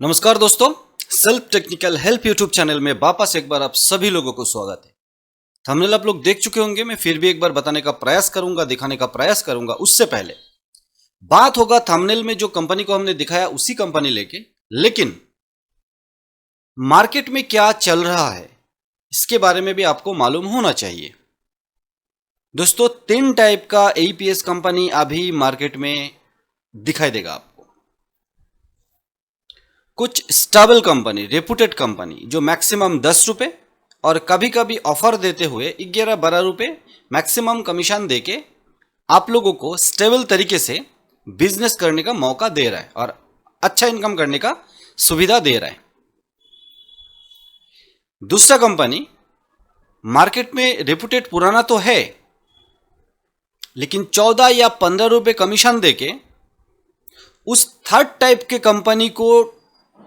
नमस्कार दोस्तों, self technical help YouTube channel में वापस एक बार आप सभी लोगों को स्वागत है। थंबनेल आप लोग देख चुके होंगे, मैं फिर भी एक बार बताने का प्रयास करूंगा, दिखाने का प्रयास करूंगा। उससे पहले बात होगा थंबनेल में जो कंपनी को हमने दिखाया उसी कंपनी लेके, लेकिन मार्केट में क्या चल रहा है इसके बारे में भी आपको मालूम होना चाहिए। दोस्तों, 3 टाइप का एईपीएस कंपनी अभी मार्केट में दिखाई देगा आपको। कुछ स्टेबल कंपनी, रेपुटेड कंपनी जो मैक्सिमम 10 रुपए और कभी कभी ऑफर देते हुए 11-12 रुपए मैक्सिमम कमीशन देके आप लोगों को स्टेबल तरीके से बिजनेस करने का मौका दे रहा है और अच्छा इनकम करने का सुविधा दे रहा है। दूसरा कंपनी मार्केट में रेपुटेड पुराना तो है, लेकिन 14 या 15 रुपए कमीशन देके उस थर्ड टाइप के कंपनी को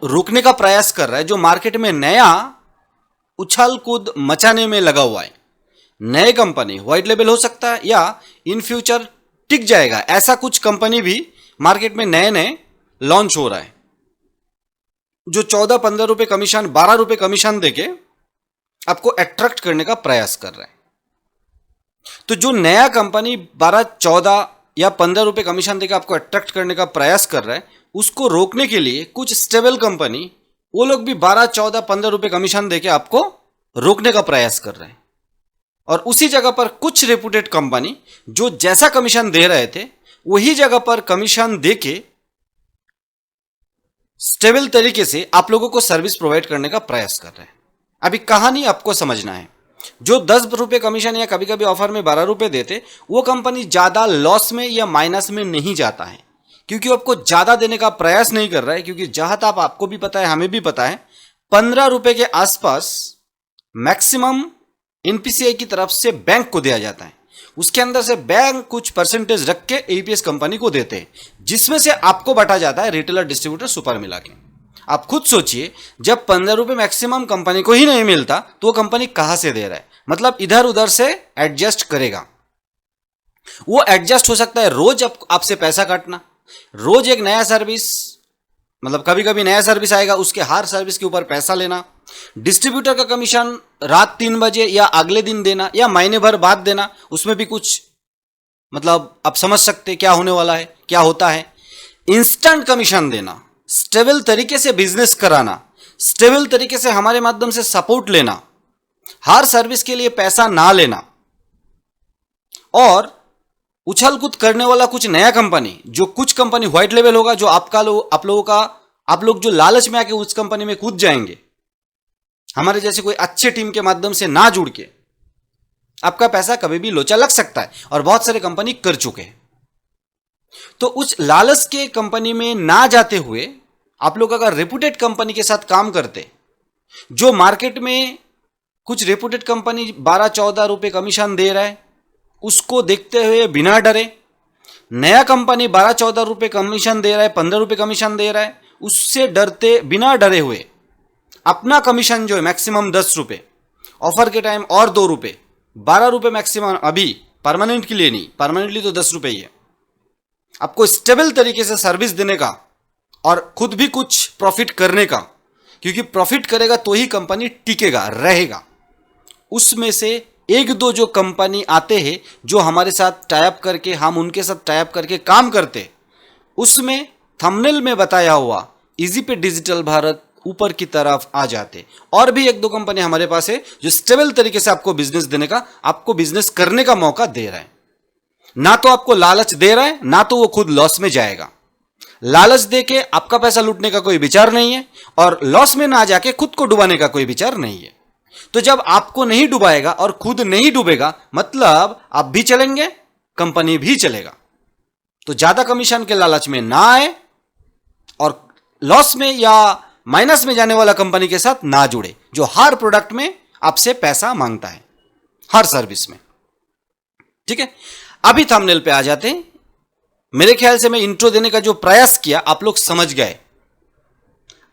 रोकने का प्रयास कर रहा है, जो मार्केट में नया उछाल कूद मचाने में लगा हुआ है। नए कंपनी व्हाइट लेबल हो सकता है या इन फ्यूचर टिक जाएगा, ऐसा कुछ कंपनी भी मार्केट में नए नए लॉन्च हो रहा है, जो 14-15 रुपए कमीशन, 12 रुपए कमीशन देके आपको अट्रैक्ट करने का प्रयास कर रहा है। तो जो नया कंपनी 12, 14 या 15 रुपए कमीशन देकर आपको अट्रैक्ट करने का प्रयास कर रहा है, उसको रोकने के लिए कुछ स्टेबल कंपनी, वो लोग भी 12, 14, 15 रुपए कमीशन देके आपको रोकने का प्रयास कर रहे हैं। और उसी जगह पर कुछ रेपुटेड कंपनी जो जैसा कमीशन दे रहे थे वही जगह पर कमीशन देके स्टेबल तरीके से आप लोगों को सर्विस प्रोवाइड करने का प्रयास कर रहे हैं। अभी कहानी आपको समझना है। जो 10 रुपए कमीशन या कभी कभी ऑफर में 12 रुपए देते, वो कंपनी ज्यादा लॉस में या माइनस में नहीं जाता है, क्योंकि आपको ज्यादा देने का प्रयास नहीं कर रहा है। क्योंकि जहां तक आपको भी पता है, हमें भी पता है, 15 रुपए के आसपास मैक्सिमम एनपीसीआई की तरफ से बैंक को दिया जाता है। उसके अंदर से बैंक कुछ परसेंटेज रख के एईपीएस कंपनी को देते हैं, जिसमें से आपको बांटा जाता है रिटेलर, डिस्ट्रीब्यूटर, सुपर मिला के। आप खुद सोचिए, जब 15 रुपए मैक्सिमम कंपनी को ही नहीं मिलता तो वो कंपनी कहां से दे रहा है? मतलब इधर उधर से एडजस्ट करेगा। वो एडजस्ट हो सकता है रोज आपसे पैसा काटना, रोज एक नया सर्विस, मतलब कभी कभी नया सर्विस आएगा, उसके हर सर्विस के ऊपर पैसा लेना, डिस्ट्रीब्यूटर का कमीशन रात 3 बजे या अगले दिन देना या महीने भर बाद देना, उसमें भी कुछ, मतलब आप समझ सकते क्या होने वाला है, क्या होता है। इंस्टेंट कमीशन देना, स्टेबल तरीके से बिजनेस कराना, स्टेबल तरीके से हमारे माध्यम से सपोर्ट लेना, हर सर्विस के लिए पैसा ना लेना, और उछल कूद करने वाला कुछ नया कंपनी, जो कुछ कंपनी व्हाइट लेवल होगा, जो आप लोग जो लालच में आके उस कंपनी में कूद जाएंगे, हमारे जैसे कोई अच्छे टीम के माध्यम से ना जुड़ के, आपका पैसा कभी भी लोचा लग सकता है और बहुत सारे कंपनी कर चुके हैं। तो उस लालच के कंपनी में ना जाते हुए आप लोग अगर रेपुटेड कंपनी के साथ काम करते, जो मार्केट में कुछ रेपुटेड कंपनी 12-14 रुपए कमीशन दे रहा है, उसको देखते हुए बिना डरे, नया कंपनी 12-14 रुपए कमीशन दे रहा है, 15 रुपए कमीशन दे रहा है, उससे डरते, बिना डरे हुए अपना कमीशन जो है मैक्सिमम 10 रुपए, ऑफर के टाइम और 2 रुपए, 12 रुपए मैक्सिमम, अभी परमानेंट के लिए नहीं, परमानेंटली तो 10 रुपए ही है, आपको स्टेबल तरीके से सर्विस देने का और खुद भी कुछ प्रॉफिट करने का, क्योंकि प्रॉफिट करेगा तो ही कंपनी टिकेगा, रहेगा। उसमें से 1-2 जो कंपनी आते हैं, जो हमारे साथ टाइप करके, हम उनके साथ टाइप करके काम करते, उसमें थंबनेल में बताया हुआ इजी पे डिजिटल भारत ऊपर की तरफ आ जाते। और भी 1-2 कंपनी हमारे पास है जो स्टेबल तरीके से आपको बिजनेस देने का, आपको बिजनेस करने का मौका दे रहा है। ना तो आपको लालच दे रहा है, ना तो वो खुद लॉस में जाएगा। लालच देके आपका पैसा लूटने का कोई विचार नहीं है, और लॉस में ना जाके खुद को डुबाने का कोई विचार नहीं है। तो जब आपको नहीं डुबाएगा और खुद नहीं डूबेगा, मतलब आप भी चलेंगे, कंपनी भी चलेगा। तो ज्यादा कमीशन के लालच में ना आए और लॉस में या माइनस में जाने वाला कंपनी के साथ ना जुड़े, जो हर प्रोडक्ट में आपसे पैसा मांगता है, हर सर्विस में। ठीक है, अभी थंबनेल पे आ जाते हैं। मेरे ख्याल से मैं इंट्रो देने का जो प्रयास किया आप लोग समझ गए।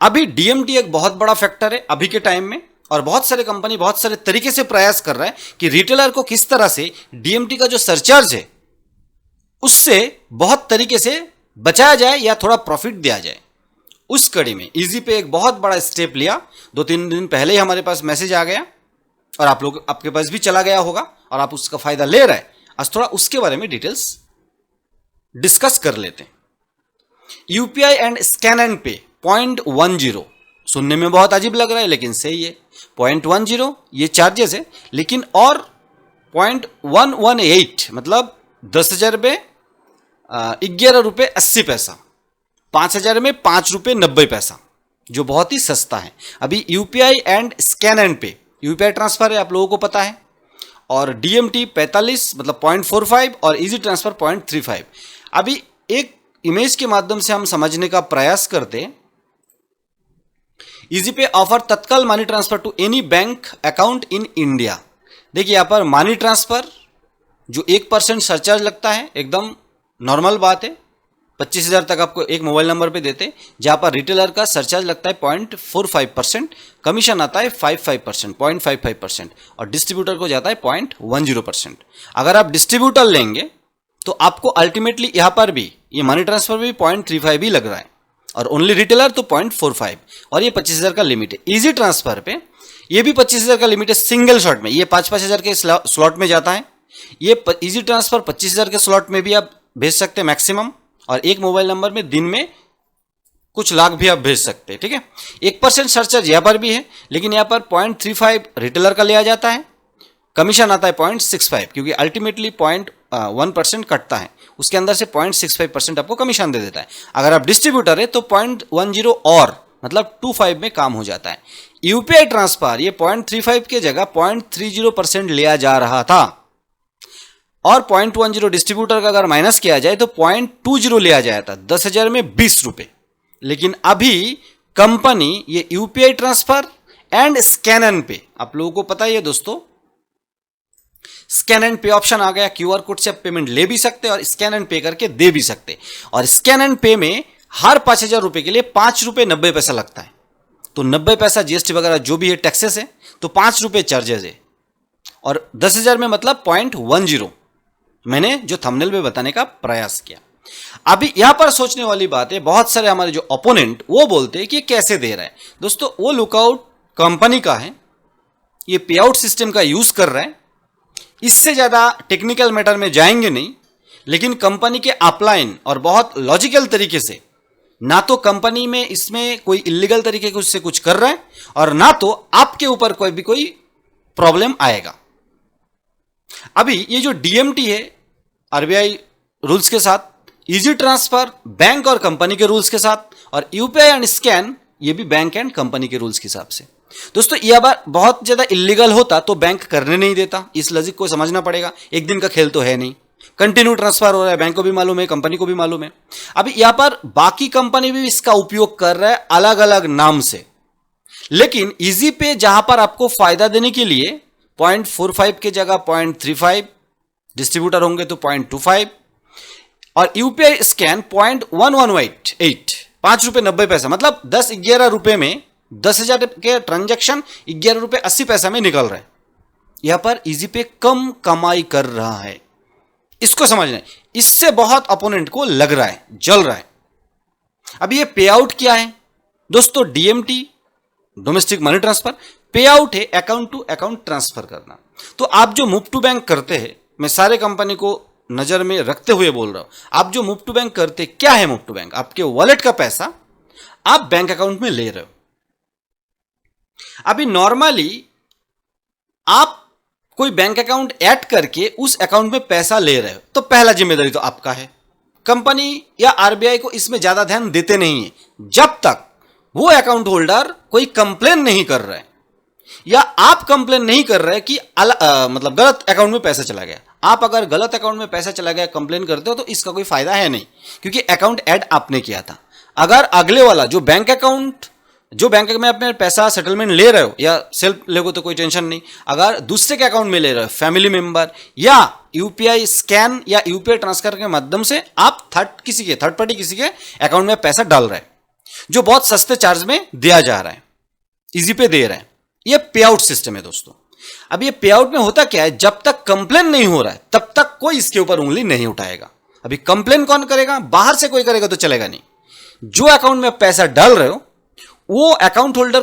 अभी डीएमटी एक बहुत बड़ा फैक्टर है अभी के टाइम में, और बहुत सारे कंपनी बहुत सारे तरीके से प्रयास कर रहा है कि रिटेलर को किस तरह से डीएमटी का जो सरचार्ज है उससे बहुत तरीके से बचाया जाए या थोड़ा प्रॉफिट दिया जाए। उस कड़ी में इजी पे एक बहुत बड़ा स्टेप लिया। 2-3 दिन पहले ही हमारे पास मैसेज आ गया और आपके पास भी चला गया होगा और आप उसका फायदा ले रहे हैं। आज थोड़ा उसके बारे में डिटेल्स डिस्कस कर लेते हैं। यूपीआई एंड स्कैन एंड पे 0.10, सुनने में बहुत अजीब लग रहा है लेकिन सही है। 0.10 ये चार्जेस है, लेकिन और 0.118 मतलब 10,000 में 11 रुपये 80 पैसा, 5,000 में 5 रुपये 90 पैसा, जो बहुत ही सस्ता है। अभी यूपीआई एंड स्कैन एंड पे, यूपीआई ट्रांसफर है आप लोगों को पता है, और डीएमटी 45 मतलब 0.45 और इजी ट्रांसफर 0.35। अभी एक इमेज के माध्यम से हम समझने का प्रयास करते। Easy pay offer tatkal money transfer to any bank account in India. देखिए यहां पर मनी ट्रांसफर जो 1% सरचार्ज लगता है, एकदम नॉर्मल बात है। 25,000 तक आपको एक मोबाइल नंबर पे देते, जहां पर रिटेलर का सरचार्ज लगता है 0.45%, कमीशन आता है 0.55%, और डिस्ट्रीब्यूटर को जाता है 0.10%। अगर आप डिस्ट्रीब्यूटर लेंगे तो आपको अल्टीमेटली यहां पर भी ये मनी ट्रांसफर भी 0.35 ही लग रहा है, और ओनली रिटेलर तो 0.45, और ये 25,000 का लिमिट है। इजी ट्रांसफर पे ये भी 25,000 का लिमिट है सिंगल शॉट में, ये 5,000 के स्लॉट में जाता है। ये इजी ट्रांसफर 25,000 के स्लॉट में भी आप भेज सकते हैं मैक्सिमम, और एक मोबाइल नंबर में दिन में कुछ लाख भी आप भेज सकते हैं, ठीक है। 1% सरचार्ज यहाँ पर भी है, लेकिन यहाँ पर 0.35 रिटेलर का लिया जाता है, कमीशन आता है 0.65, क्योंकि अल्टीमेटली 0.1% कटता है, उसके अंदर से 0.65% आपको कमीशन दे देता है। अगर आप डिस्ट्रीब्यूटर है तो 0.10 और मतलब 25 में काम हो जाता है। यूपीआई ट्रांसफर ये 0.35 के जगह 0.30% लिया जा रहा था, और 0.10 डिस्ट्रीब्यूटर का अगर माइनस किया जाए तो 0.20 लिया जाया था, 10,000 में 20 रुपए। लेकिन अभी कंपनी ये UPI transfer and scan and पे, आप लोगों को पता ही है दोस्तों, स्कैन एंड पे ऑप्शन आ गया। क्यूआर कोड से आप पेमेंट ले भी सकते और स्कैन एंड पे करके दे भी सकते, और स्कैन एंड पे में हर 5,000 रुपए के लिए 5 रुपए 90 पैसा लगता है। तो 90 पैसा जीएसटी वगैरह जो भी है टैक्सेस है, तो 5 रुपए चार्जेस है, और 10,000 में मतलब 0.10 मैंने जो थंबनेल में बताने का प्रयास किया। अभी यहां पर सोचने वाली बात है, बहुत सारे हमारे जो ओपोनेंट वो बोलते हैं कि कैसे दे रहा है। दोस्तों वो लुकआउट कंपनी का है, ये पे आउट सिस्टम का यूज कर रहा है। इससे ज्यादा टेक्निकल मैटर में जाएंगे नहीं, लेकिन कंपनी के अपलाइन और बहुत लॉजिकल तरीके से, ना तो कंपनी में इसमें कोई इलीगल तरीके से कुछ कर रहा है, और ना तो आपके ऊपर कोई प्रॉब्लम आएगा। अभी ये जो डीएमटी है आरबीआई रूल्स के साथ, इजी ट्रांसफर बैंक और कंपनी के रूल्स के साथ, और यूपीआई एंड स्कैन ये भी बैंक एंड कंपनी के रूल्स के हिसाब से। दोस्तों ये बार बहुत ज्यादा इलीगल होता तो बैंक करने नहीं देता, इस लॉजिक को समझना पड़ेगा। एक दिन का खेल तो है नहीं, कंटिन्यू ट्रांसफर हो रहा है, बैंक को भी मालूम है, कंपनी को भी मालूम है। अभी यहां पर बाकी कंपनी भी इसका उपयोग कर रहा है अलग अलग नाम से, लेकिन इजी पे जहां पर आपको फायदा देने के लिए 0.45 की जगह 0.35, डिस्ट्रीब्यूटर होंगे तो 0.25, और यूपीआई स्कैन 0.118, 5 रुपए 90 पैसा, मतलब 10-11 रुपए में 10,000 के ट्रांजैक्शन 11 रुपए 80 पैसा में निकल रहे हैं। यहां पर इजी पे कम कमाई कर रहा है, इसको समझना है। इससे बहुत अपोनेंट को लग रहा है, जल रहा है। अब ये पे आउट क्या है दोस्तों? डीएमटी डोमेस्टिक मनी ट्रांसफर पे आउट है, अकाउंट टू अकाउंट ट्रांसफर करना। तो आप जो मूव टू बैंक करते हैं, मैं सारे कंपनी को नजर में रखते हुए बोल रहा हूं, आप जो मूव टू बैंक करते, क्या है मूव टू बैंक? आपके वॉलेट का पैसा आप बैंक अकाउंट में ले रहे हो। अभी नॉर्मली आप कोई बैंक अकाउंट ऐड करके उस अकाउंट में पैसा ले रहे हो, तो पहला जिम्मेदारी तो आपका है। कंपनी या आरबीआई को इसमें ज्यादा ध्यान देते नहीं है, जब तक वो अकाउंट होल्डर कोई कंप्लेन नहीं कर रहा है, या आप कंप्लेन नहीं कर रहे कि मतलब गलत अकाउंट में पैसा चला गया। आप अगर गलत अकाउंट में पैसा चला गया कंप्लेन करते हो तो इसका कोई फायदा है नहीं, क्योंकि अकाउंट ऐड आपने किया था। अगर अगले वाला जो बैंक में अपने पैसा सेटलमेंट ले रहे हो या सेल्फ लेगो तो कोई टेंशन नहीं, अगर दूसरे के अकाउंट में ले रहे हो, फैमिली मेंबर या यूपीआई स्कैन या यूपीआई ट्रांसफर के माध्यम से आप थर्ड पार्टी किसी के अकाउंट में पैसा डाल रहे हैं, जो बहुत सस्ते चार्ज में दिया जा रहा है, इजी पे दे रहे हैं। ये पे आउट सिस्टम है दोस्तों। अब ये पे आउट में होता क्या है, जब तक कंप्लेन नहीं हो रहा है तब तक कोई इसके ऊपर उंगली नहीं उठाएगा। अभी कंप्लेन कौन करेगा? बाहर से कोई करेगा तो चलेगा नहीं। जो अकाउंट में पैसा डाल रहे हो वो अकाउंट होल्डर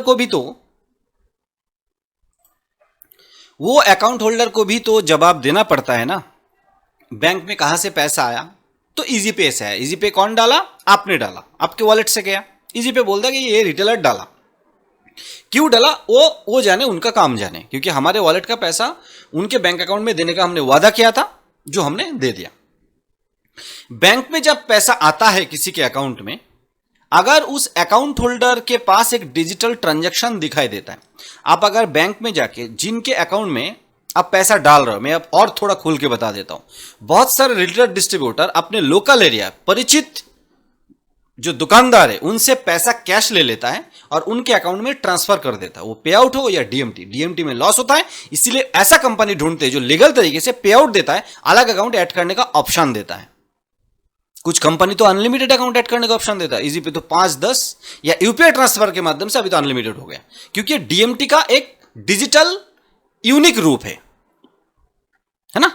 को भी तो जवाब देना पड़ता है ना। बैंक में कहां से पैसा आया, तो इजी पे से आया। इजी पे कौन डाला, आपने डाला, आपके वॉलेट से गया। इजी पे बोलता है कि ये रिटेलर डाला, क्यों डाला वो जाने, उनका काम जाने, क्योंकि हमारे वॉलेट का पैसा उनके बैंक अकाउंट में देने का हमने वादा किया था, जो हमने दे दिया। बैंक में जब पैसा आता है किसी के अकाउंट में, अगर उस अकाउंट होल्डर के पास एक डिजिटल ट्रांजैक्शन दिखाई देता है, आप अगर बैंक में जाके जिनके अकाउंट में आप पैसा डाल रहे हो, मैं अब और थोड़ा खोल के बता देता हूं। बहुत सारे रिटेलर डिस्ट्रीब्यूटर अपने लोकल एरिया परिचित जो दुकानदार है उनसे पैसा कैश ले लेता है और उनके अकाउंट में ट्रांसफर कर देता है, वो पे आउट हो या डीएमटी में लॉस होता है, इसीलिए ऐसा कंपनी ढूंढते हैं जो लीगल तरीके से पे आउट देता है, अलग अकाउंट ऐड करने का ऑप्शन देता है। कुछ कंपनी तो अनलिमिटेड अकाउंट ऐड करने का ऑप्शन देता है, इजी पे तो 5-10 या यूपीआई ट्रांसफर के माध्यम से अभी तो अनलिमिटेड हो गया, क्योंकि डीएमटी का एक डिजिटल यूनिक रूप है ना।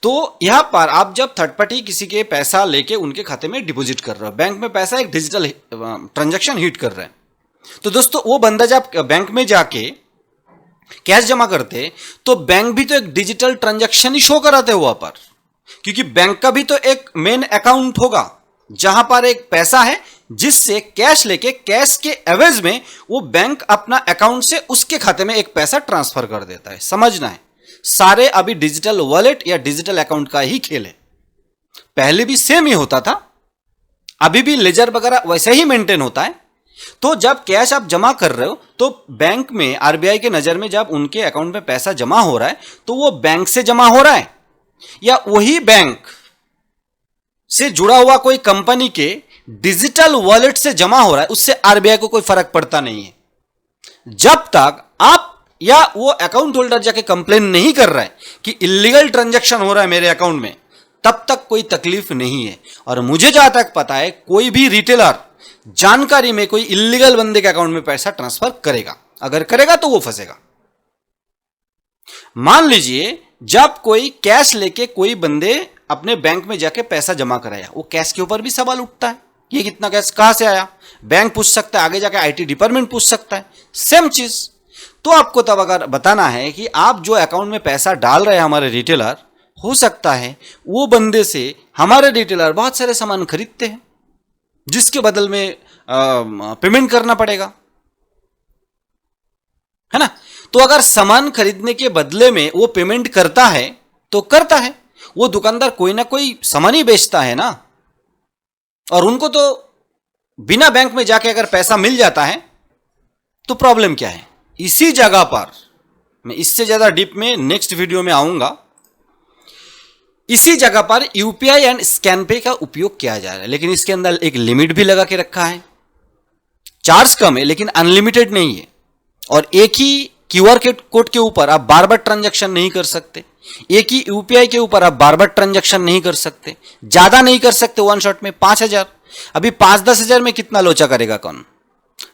तो यहां पर आप जब थर्ड पार्टी किसी के पैसा लेके उनके खाते में डिपॉजिट कर रहे हो, बैंक में पैसा एक डिजिटल ट्रांजैक्शन हिट कर रहे हैं, तो दोस्तों वो बंदा जब बैंक में जाके कैश जमा करते तो बैंक भी तो एक डिजिटल ट्रांजैक्शन ही शो कराते हैं वहां पर, क्योंकि बैंक का भी तो एक मेन अकाउंट होगा जहां पर एक पैसा है जिससे कैश लेके कैश के एवज में वो बैंक अपना अकाउंट से उसके खाते में एक पैसा ट्रांसफर कर देता है। समझना है, सारे अभी डिजिटल वॉलेट या डिजिटल अकाउंट का ही खेल है। पहले भी सेम ही होता था, अभी भी लेजर वगैरह वैसे ही मेंटेन होता है। तो जब कैश आप जमा कर रहे हो तो बैंक में आरबीआई के नजर में जब उनके अकाउंट में पैसा जमा हो रहा है तो वो बैंक से जमा हो रहा है या वही बैंक से जुड़ा हुआ कोई कंपनी के डिजिटल वॉलेट से जमा हो रहा है, उससे आरबीआई को कोई फर्क पड़ता नहीं है। जब तक आप या वो अकाउंट होल्डर जाके कंप्लेन नहीं कर रहा है कि इलीगल ट्रांजैक्शन हो रहा है मेरे अकाउंट में, तब तक कोई तकलीफ नहीं है। और मुझे जहां तक पता है कोई भी रिटेलर जानकारी में कोई इलीगल बंदे के अकाउंट में पैसा ट्रांसफर करेगा, अगर करेगा तो वो फंसेगा। मान लीजिए जब कोई कैश लेके कोई बंदे अपने बैंक में जाके पैसा जमा कराया, वो कैश के ऊपर भी सवाल उठता है, ये कितना कैश कहां से आया, बैंक पूछ सकता है, आगे जाके आईटी डिपार्टमेंट पूछ सकता है, सेम चीज। तो आपको तब अगर बताना है कि आप जो अकाउंट में पैसा डाल रहे हैं हमारे रिटेलर, हो सकता है वो बंदे से हमारे रिटेलर बहुत सारे सामान खरीदते हैं जिसके बदल में पेमेंट करना पड़ेगा, है ना। तो अगर सामान खरीदने के बदले में वो पेमेंट करता है तो करता है, वो दुकानदार कोई ना कोई सामान ही बेचता है ना, और उनको तो बिना बैंक में जाके अगर पैसा मिल जाता है तो प्रॉब्लम क्या है। इसी जगह पर मैं इससे ज्यादा डीप में नेक्स्ट वीडियो में आऊंगा। इसी जगह पर यूपीआई एंड स्कैन पे का उपयोग किया जा रहा है, लेकिन इसके अंदर एक लिमिट भी लगा के रखा है। चार्ज कम है लेकिन अनलिमिटेड नहीं है, और एक ही क्यूआर कोड के ऊपर आप बार बार ट्रांजैक्शन नहीं कर सकते, एक ही यूपीआई के ऊपर आप बार बार ट्रांजैक्शन नहीं कर सकते, ज्यादा नहीं कर सकते वन शॉट में 5,000। अभी 5-10 हजार में कितना लोचा करेगा कौन।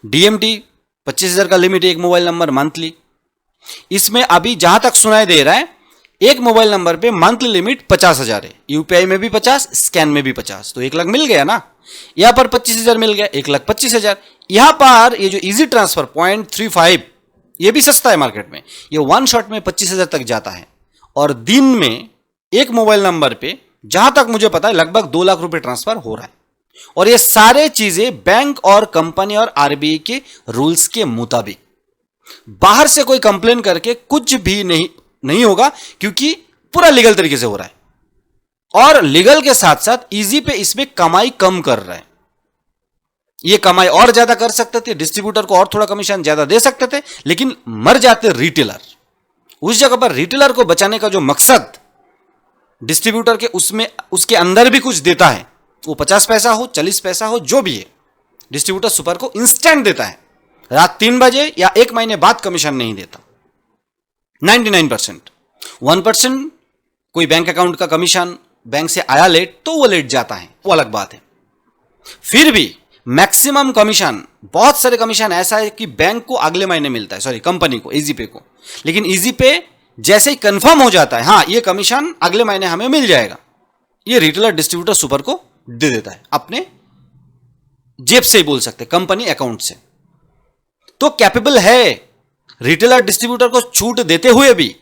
डीएमटी 25,000 का लिमिट, एक मोबाइल नंबर मंथली। इसमें अभी जहां तक सुनाई दे रहा है एक मोबाइल नंबर पे मंथली लिमिट 50,000 है, यूपीआई में भी 50, स्कैन में भी 50, तो 1 लाख मिल गया ना। यहां पर 25,000 मिल गया, 1,25,000। यहां पर ये जो इजी ट्रांसफर 0.35 ये भी सस्ता है मार्केट में, ये वन शॉट में 25,000 तक जाता है, और दिन में एक मोबाइल नंबर पे जहां तक मुझे पता है लगभग 2 लाख रुपए ट्रांसफर हो रहा है। और ये सारे चीजें बैंक और कंपनी और आरबीआई के रूल्स के मुताबिक, बाहर से कोई कंप्लेन करके कुछ भी नहीं होगा, क्योंकि पूरा लीगल तरीके से हो रहा है। और लीगल के साथ साथ इजी पे इसमें कमाई कम कर रहा है। ये कमाई और ज्यादा कर सकते थे, डिस्ट्रीब्यूटर को और थोड़ा कमीशन ज्यादा दे सकते थे, लेकिन मर जाते रिटेलर। उस जगह पर रिटेलर को बचाने का जो मकसद डिस्ट्रीब्यूटर के उसमें उसके अंदर भी कुछ देता है, वो 50 पैसा हो 40 पैसा हो जो भी है, डिस्ट्रीब्यूटर सुपर को इंस्टेंट देता है, रात 3 बजे या 1 महीने बाद कमीशन नहीं देता। 99%, 1% कोई बैंक अकाउंट का कमीशन बैंक से आया लेट तो वो लेट जाता है, वो अलग बात है। फिर भी मैक्सिमम कमीशन, बहुत सारे कमीशन ऐसा है कि बैंक को अगले महीने मिलता है, सॉरी कंपनी को, इजी पे को, लेकिन इजी पे जैसे ही कंफर्म हो जाता है हाँ ये कमीशन अगले महीने हमें मिल जाएगा, ये रिटेलर डिस्ट्रीब्यूटर सुपर को दे देता है अपने जेब से ही बोल सकते, कंपनी अकाउंट से, तो कैपेबल है रिटेलर डिस्ट्रीब्यूटर को छूट देते हुए भी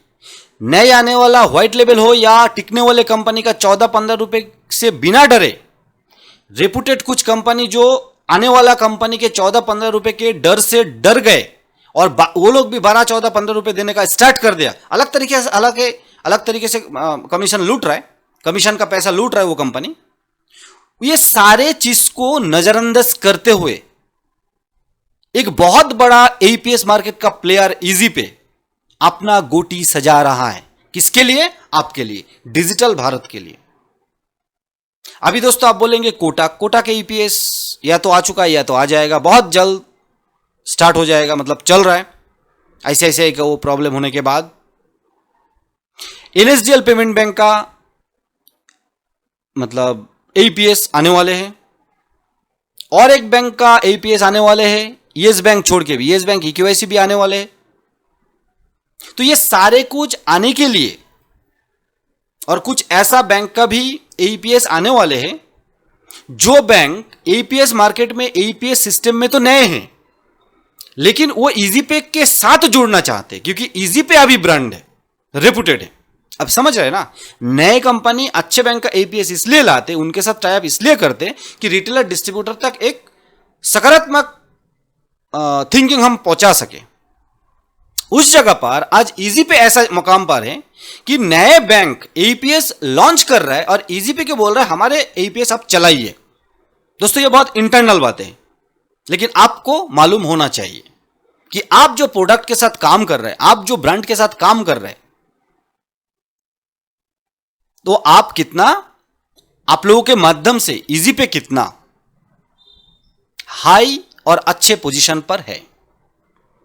नए आने वाला व्हाइट लेबल हो या टिकने वाले कंपनी का 14-15 रुपए से बिना डरे, रेपुटेड कुछ कंपनी जो आने वाला कंपनी के 14-15 रुपए के डर से डर गए और वो लोग भी 12-14-15 रुपए देने का स्टार्ट कर दिया, अलग तरीके से कमीशन लूट रहा है, कमीशन का पैसा लूट रहा है वो कंपनी। ये सारे चीज को नजरअंदाज करते हुए एक बहुत बड़ा एईपीएस मार्केट का प्लेयर इजी पे अपना गोटी सजा रहा है। किसके लिए? आपके लिए, डिजिटल भारत के लिए। अभी दोस्तों आप बोलेंगे कोटा के ईपीएस या तो आ चुका है या तो आ जाएगा, बहुत जल्द स्टार्ट हो जाएगा, मतलब चल रहा है आईसीआईसीआई का वो प्रॉब्लम होने के बाद। एनएसडीएल पेमेंट बैंक का मतलब एईपीएस आने वाले हैं, और एक बैंक का एईपीएस आने वाले हैं, येस बैंक छोड़ के भी, येस बैंक ईकेवाईसी भी आने वाले हैं। तो ये सारे कुछ आने के लिए, और कुछ ऐसा बैंक का भी एईपीएस आने वाले हैं जो बैंक एईपीएस मार्केट में, एईपीएस सिस्टम में तो नए हैं, लेकिन वो ईजीपे के साथ जुड़ना चाहते हैं, क्योंकि ईजीपे अभी ब्रांड है, रेपुटेड है। अब समझ रहे ना, नए कंपनी अच्छे बैंक का एईपीएस इसलिए लाते, उनके साथ टाई अप इसलिए करते कि रिटेलर डिस्ट्रीब्यूटर तक एक सकारात्मक थिंकिंग हम पहुंचा सके। उस जगह पर आज ईजीपे ऐसा मकाम पर है कि नए बैंक एईपीएस लॉन्च कर रहा है और ईजीपे के बोल रहा है हमारे एईपीएस आप चलाइए। दोस्तों ये बहुत इंटरनल बातें हैं, लेकिन आपको मालूम होना चाहिए कि आप जो प्रोडक्ट के साथ काम कर रहे हैं, आप जो ब्रांड के साथ काम कर रहे हैं, तो आप कितना, आप लोगों के माध्यम से ईजीपे कितना हाई और अच्छे पोजीशन पर है।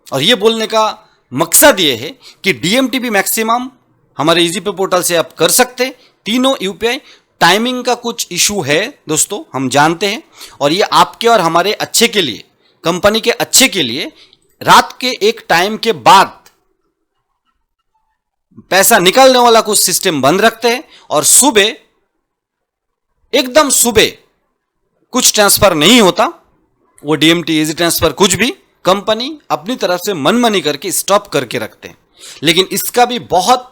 और यह बोलने का मकसद यह है कि डीएमटीपी मैक्सिमम हमारे ईजीपे पोर्टल से आप कर सकते, तीनों यूपीआई। टाइमिंग का कुछ इशू है दोस्तों, हम जानते हैं, और ये आपके और हमारे अच्छे के लिए, कंपनी के अच्छे के लिए, रात के एक टाइम के बाद पैसा निकलने वाला कुछ सिस्टम बंद रखते हैं, और सुबह, एकदम सुबह कुछ ट्रांसफर नहीं होता, वो डीएमटी, इजी ट्रांसफर, कुछ भी कंपनी अपनी तरफ से मनमानी करके स्टॉप करके रखते हैं। लेकिन इसका भी बहुत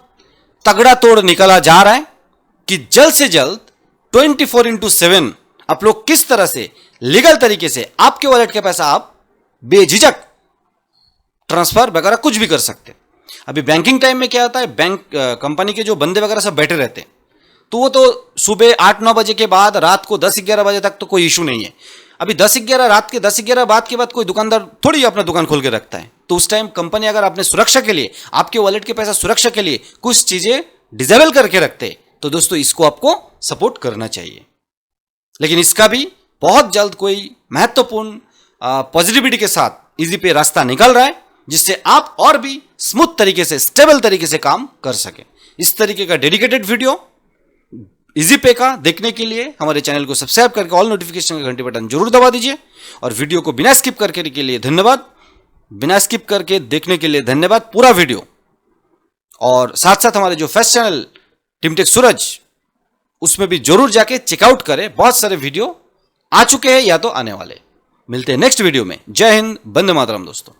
तगड़ा तोड़ निकला जा रहा है कि जल्द से जल्द 24/7 आप लोग किस तरह से लीगल तरीके से आपके वॉलेट के पैसा आप बेझिझक ट्रांसफर वगैरह कुछ भी कर सकते हैं। अभी बैंकिंग टाइम में क्या होता है, बैंक कंपनी के जो बंदे वगैरह सब बैठे रहते हैं, तो वो तो सुबह 8-9 बजे के बाद रात को 10-11 बजे तक तो कोई इशू नहीं है। अभी 10-11 रात के 10-11 बाद के बाद कोई दुकानदार थोड़ी अपना दुकान खोल के रखता है, तो उस टाइम कंपनी अगर आपने सुरक्षा के लिए, आपके वॉलेट के पैसा सुरक्षा के लिए कुछ चीजें डिसेबल करके रखते, तो दोस्तों इसको आपको सपोर्ट करना चाहिए। लेकिन इसका भी बहुत जल्द कोई महत्वपूर्ण पॉजिटिविटी के साथ ईजीपे रास्ता निकल रहा है, जिससे आप और भी स्मूथ तरीके से, स्टेबल तरीके से काम कर सके। इस तरीके का डेडिकेटेड वीडियो ईजीपे का देखने के लिए हमारे चैनल को सब्सक्राइब करके ऑल नोटिफिकेशन का घंटी बटन जरूर दबा दीजिए, और वीडियो को बिना स्किप करके के लिए धन्यवाद, बिना स्किप करके देखने के लिए धन्यवाद पूरा वीडियो। और साथ साथ हमारे जो फर्स्ट चैनल टीमटेक सूरज, उसमें भी जरूर जाके चेकआउट करें, बहुत सारे वीडियो आ चुके हैं या तो आने वाले। मिलते हैं नेक्स्ट वीडियो में। जय हिंद, वंदे मातरम दोस्तों।